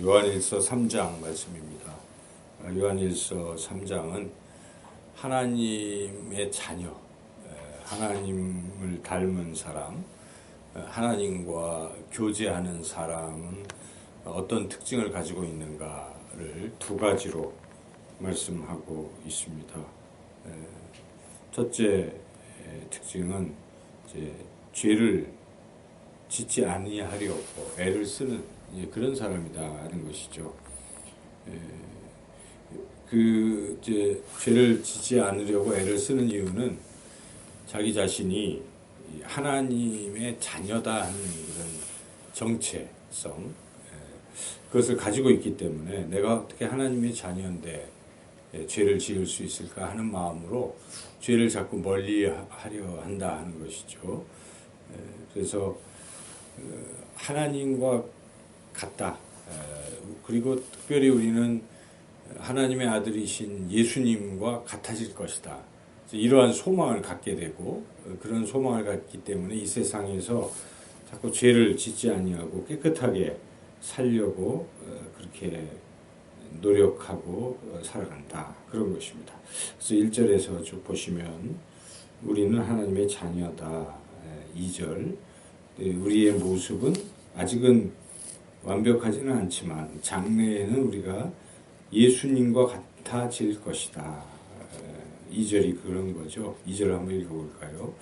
요한일서 3장 말씀입니다. 요한일서 3장은 하나님의 자녀, 하나님을 닮은 사람, 하나님과 교제하는 사람은 어떤 특징을 가지고 있는가를 두 가지로 말씀하고 있습니다. 첫째 특징은 이제 죄를 짓지 아니하려고 애를 쓰는 그런 사람이다 하는 것이죠. 이제 죄를 짓지 않으려고 애를 쓰는 이유는 자기 자신이 하나님의 자녀다 하는 그런 정체성, 그것을 가지고 있기 때문에 내가 어떻게 하나님의 자녀인데 죄를 지을 수 있을까 하는 마음으로 죄를 자꾸 멀리 하려 한다 하는 것이죠. 그래서 하나님과 같다. 그리고 특별히 우리는 하나님의 아들이신 예수님과 같아질 것이다. 이러한 소망을 갖게 되고 그런 소망을 갖기 때문에 이 세상에서 자꾸 죄를 짓지 아니하고 깨끗하게 살려고 그렇게 노력하고 살아간다. 그런 것입니다. 그래서 1절에서 쭉 보시면 우리는 하나님의 자녀다. 2절 우리의 모습은 아직은 완벽하지는 않지만 장래에는 우리가 예수님과 같아질 것이다. 2절이 그런 거죠. 2절 한번 읽어볼까요?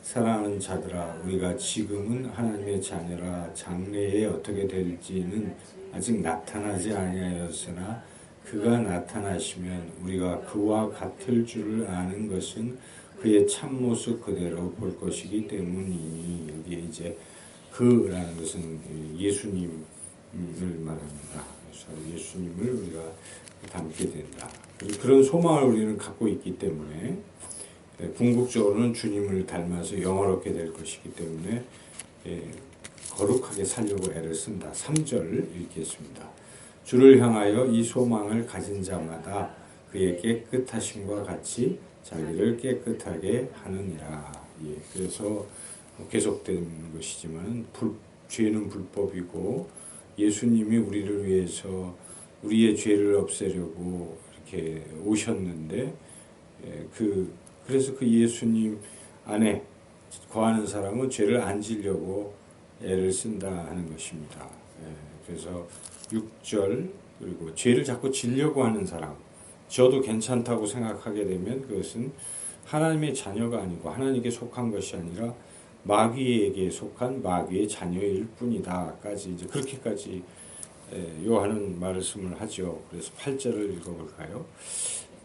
사랑하는 자들아, 우리가 지금은 하나님의 자녀라. 장래에 어떻게 될지는 아직 나타나지 아니하였으나 그가 나타나시면 우리가 그와 같을 줄을 아는 것은 그의 참모습 그대로 볼 것이기 때문이니. 여기에 이제 그라는 것은 예수님을 말합니다. 그래서 예수님을 우리가 닮게 된다. 그런 소망을 우리는 갖고 있기 때문에 궁극적으로는 주님을 닮아서 영화롭게 될 것이기 때문에 거룩하게 살려고 애를 쓴다. 3절 읽겠습니다. 주를 향하여 이 소망을 가진 자마다 그의 깨끗하심과 같이 자기를 깨끗하게 하느니라. 그래서 계속된 것이지만 죄는 불법이고 예수님이 우리를 위해서 우리의 죄를 없애려고 이렇게 오셨는데 그래서 그 예수님 안에 거하는 사람은 죄를 안 지려고 애를 쓴다 하는 것입니다. 그래서 6절 그리고 죄를 자꾸 지려고 하는 사람, 저도 괜찮다고 생각하게 되면 그것은 하나님의 자녀가 아니고 하나님께 속한 것이 아니라 마귀에게 속한 마귀의 자녀일 뿐이다까지 이제 그렇게까지 요한은 말씀을 하죠. 그래서 8절을 읽어볼까요?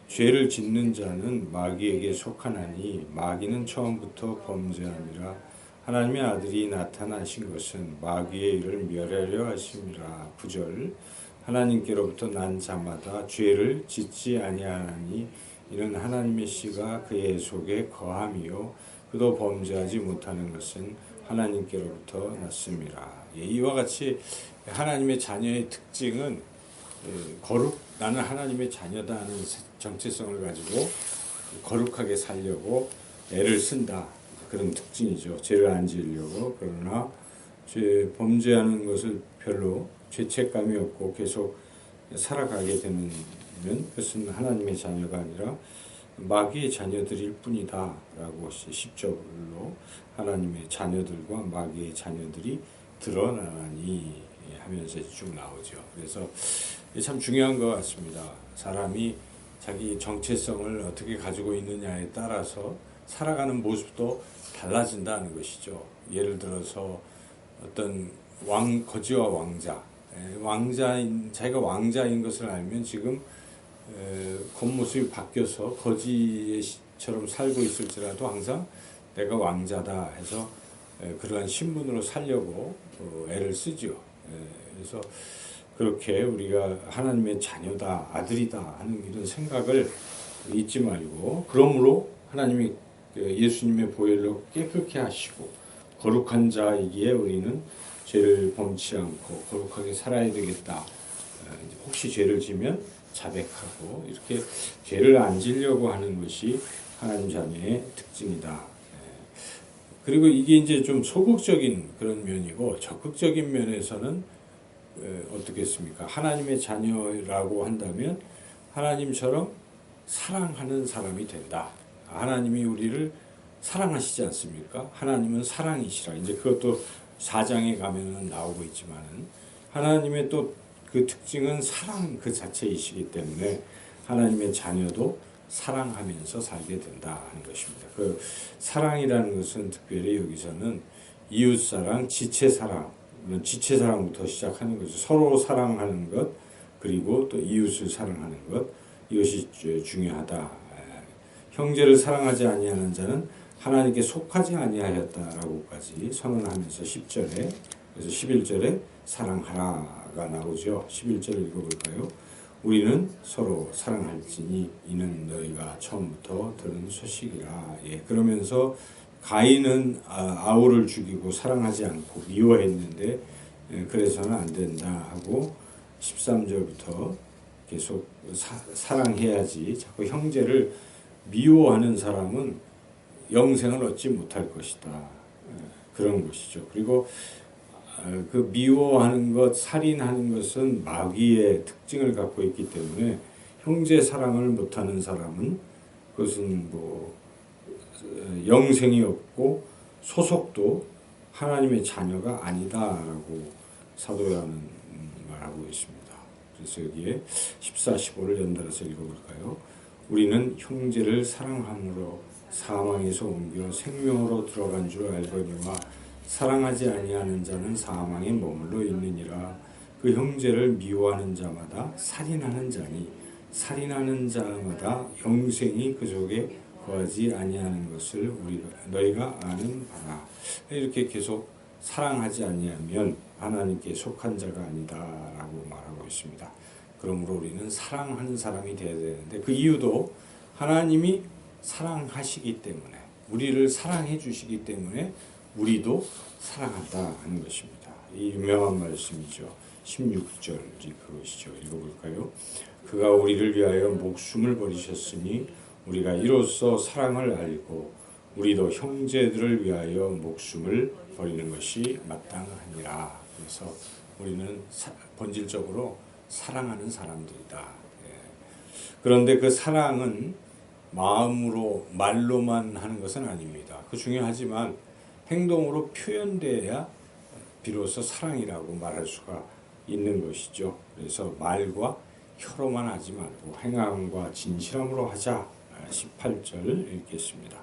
죄를 짓는 자는 마귀에게 속하나니 마귀는 처음부터 범죄함이라. 하나님의 아들이 나타나신 것은 마귀의 일을 멸하려 하심이라. 9절 하나님께로부터 난 자마다 죄를 짓지 아니하나니 이는 하나님의 씨가 그의 속에 거함이요 그도 범죄하지 못하는 것은 하나님께로부터 났습니다. 이와 같이 하나님의 자녀의 특징은 나는 하나님의 자녀다 하는 정체성을 가지고 거룩하게 살려고 애를 쓴다. 그런 특징이죠. 죄를 안 지으려고. 그러나 범죄하는 것을 별로 죄책감이 없고 계속 살아가게 되면 그것은 하나님의 자녀가 아니라 마귀의 자녀들일 뿐이다 라고 10절로 하나님의 자녀들과 마귀의 자녀들이 드러나니 하면서 쭉 나오죠. 그래서 참 중요한 것 같습니다. 사람이 자기 정체성을 어떻게 가지고 있느냐에 따라서 살아가는 모습도 달라진다는 것이죠. 예를 들어서 어떤 거지와 자기가 왕자인 것을 알면 지금 겉모습이 바뀌어서 거지처럼 살고 있을지라도 항상 내가 왕자다 해서 그러한 신분으로 살려고 애를 쓰죠. 그래서 그렇게 우리가 하나님의 자녀다, 아들이다 하는 이런 생각을 잊지 말고, 그러므로 하나님이 예수님의 보혈로 깨끗게 하시고 거룩한 자이기에 우리는 죄를 범치 않고 거룩하게 살아야 되겠다. 혹시 죄를 지면 자백하고 이렇게 죄를 안 지려고 하는 것이 하나님 자녀의 특징이다. 그리고 이게 이제 좀 소극적인 그런 면이고, 적극적인 면에서는 어떻겠습니까? 하나님의 자녀라고 한다면 하나님처럼 사랑하는 사람이 된다. 하나님이 우리를 사랑하시지 않습니까? 하나님은 사랑이시라. 이제 그것도 4장에 가면은 나오고 있지만은 하나님의 또 그 특징은 사랑 그 자체이시기 때문에 하나님의 자녀도 사랑하면서 살게 된다 하는 것입니다. 그 사랑이라는 것은 특별히 여기서는 이웃사랑, 지체사랑, 지체사랑부터 시작하는 거죠. 서로 사랑하는 것, 그리고 또 이웃을 사랑하는 것, 이것이 중요하다. 형제를 사랑하지 아니하는 자는 하나님께 속하지 아니하였다라고까지 선언하면서 10절에, 그래서 11절에 사랑하라가 나오죠. 11절을 읽어볼까요? 우리는 서로 사랑할지니 이는 너희가 처음부터 들은 소식이라. 예, 그러면서 가인은 아우를 죽이고 사랑하지 않고 미워했는데 그래서는 안 된다 하고 13절부터 계속 사랑해야지. 자꾸 형제를 미워하는 사람은 영생을 얻지 못할 것이다. 그런 것이죠. 그리고 그 미워하는 것, 살인하는 것은 마귀의 특징을 갖고 있기 때문에 형제 사랑을 못하는 사람은 그것은 뭐 영생이 없고 소속도 하나님의 자녀가 아니다라고 사도 요한은 말하고 있습니다. 그래서 여기에 14, 15를 연달아서 읽어볼까요? 우리는 형제를 사랑함으로 사망에서 옮겨 생명으로 들어간 줄 알거니와 사랑하지 아니하는 자는 사망에 머물러 있느니라. 그 형제를 미워하는 자마다 살인하는 자니 살인하는 자마다 영생이 그 속에 거하지 아니하는 것을 너희가 아는 바라. 이렇게 계속 사랑하지 아니하면 하나님께 속한 자가 아니다라고 말하고 있습니다. 그러므로 우리는 사랑하는 사람이 되어야 되는데 그 이유도 하나님이 사랑하시기 때문에 우리를 사랑해 주시기 때문에 우리도 사랑한다 하는 것입니다. 이 유명한 말씀이죠. 16절 그것이죠. 읽어볼까요? 그가 우리를 위하여 목숨을 버리셨으니 우리가 이로써 사랑을 알고 우리도 형제들을 위하여 목숨을 버리는 것이 마땅하니라. 그래서 우리는 본질적으로 사랑하는 사람들이다. 예. 그런데 그 사랑은 마음으로 말로만 하는 것은 아닙니다. 그 중요하지만 행동으로 표현돼야 비로소 사랑이라고 말할 수가 있는 것이죠. 그래서 말과 혀로만 하지 말고 행함과 진실함으로 하자. 18절 읽겠습니다.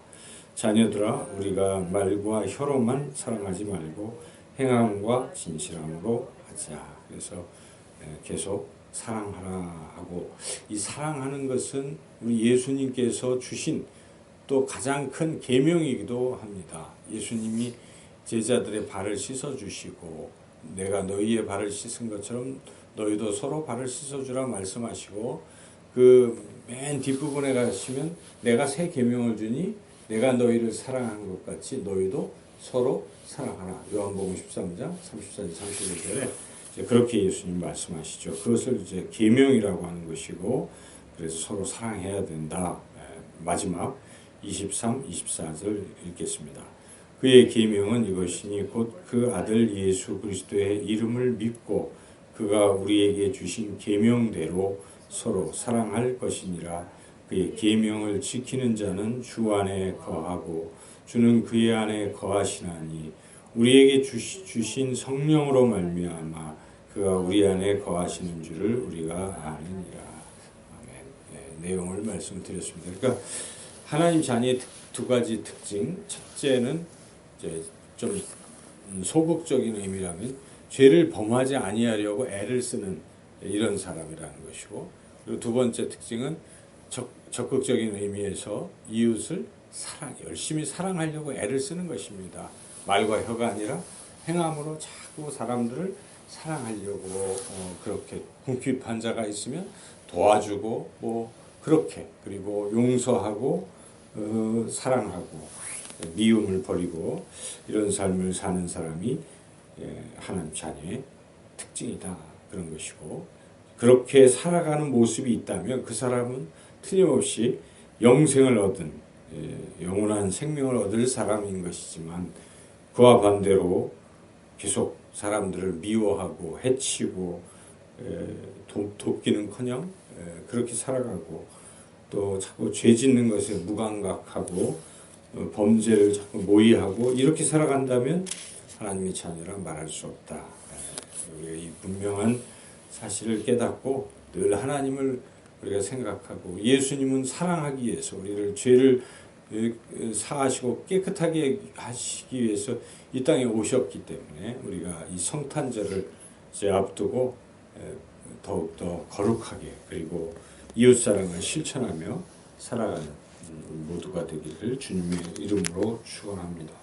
자녀들아 우리가 말과 혀로만 사랑하지 말고 행함과 진실함으로 하자. 그래서 계속 사랑하라 하고 이 사랑하는 것은 우리 예수님께서 주신 또 가장 큰 계명이기도 합니다. 예수님이 제자들의 발을 씻어주시고 내가 너희의 발을 씻은 것처럼 너희도 서로 발을 씻어주라 말씀하시고 그 맨 뒷부분에 가시면 내가 새 계명을 주니 내가 너희를 사랑한 것 같이 너희도 서로 사랑하라. 요한복음 13장 34절 35절에 그렇게 예수님 말씀하시죠. 그것을 이제 계명이라고 하는 것이고 그래서 서로 사랑해야 된다. 마지막 23, 24절 읽겠습니다. 그의 계명은 이것이니 곧 그 아들 예수 그리스도의 이름을 믿고 그가 우리에게 주신 계명대로 서로 사랑할 것이니라. 그의 계명을 지키는 자는 주 안에 거하고 주는 그의 안에 거하시나니 우리에게 주신 성령으로 말미암아 그가 우리 안에 거하시는 줄을 우리가 아느니라. 아멘. 네, 내용을 말씀드렸습니다. 그러니까 하나님 자녀의 두 가지 특징. 첫째는 이제 좀 소극적인 의미라면 죄를 범하지 아니하려고 애를 쓰는 이런 사람이라는 것이고, 그리고 두 번째 특징은 적극적인 의미에서 이웃을 열심히 사랑하려고 애를 쓰는 것입니다. 말과 혀가 아니라 행함으로 자꾸 사람들을 사랑하려고 그렇게 궁핍한 자가 있으면 도와주고 뭐 그렇게 그리고 용서하고 사랑하고 미움을 버리고 이런 삶을 사는 사람이 하나님 자녀의 특징이다 그런 것이고, 그렇게 살아가는 모습이 있다면 그 사람은 틀림없이 영생을 얻은 영원한 생명을 얻을 사람인 것이지만 그와 반대로 계속 사람들을 미워하고 해치고 돕기는커녕 그렇게 살아가고 또 자꾸 죄 짓는 것에 무감각하고 범죄를 자꾸 모의하고 이렇게 살아간다면 하나님의 자녀라 말할 수 없다. 우리가 이 분명한 사실을 깨닫고 늘 하나님을 우리가 생각하고 예수님은 사랑하기 위해서 우리를 죄를 사하시고 깨끗하게 하시기 위해서 이 땅에 오셨기 때문에 우리가 이 성탄절을 이제 앞두고 더욱더 거룩하게 그리고 이웃사랑을 실천하며 살아가는 모두가 되기를 주님의 이름으로 축원합니다.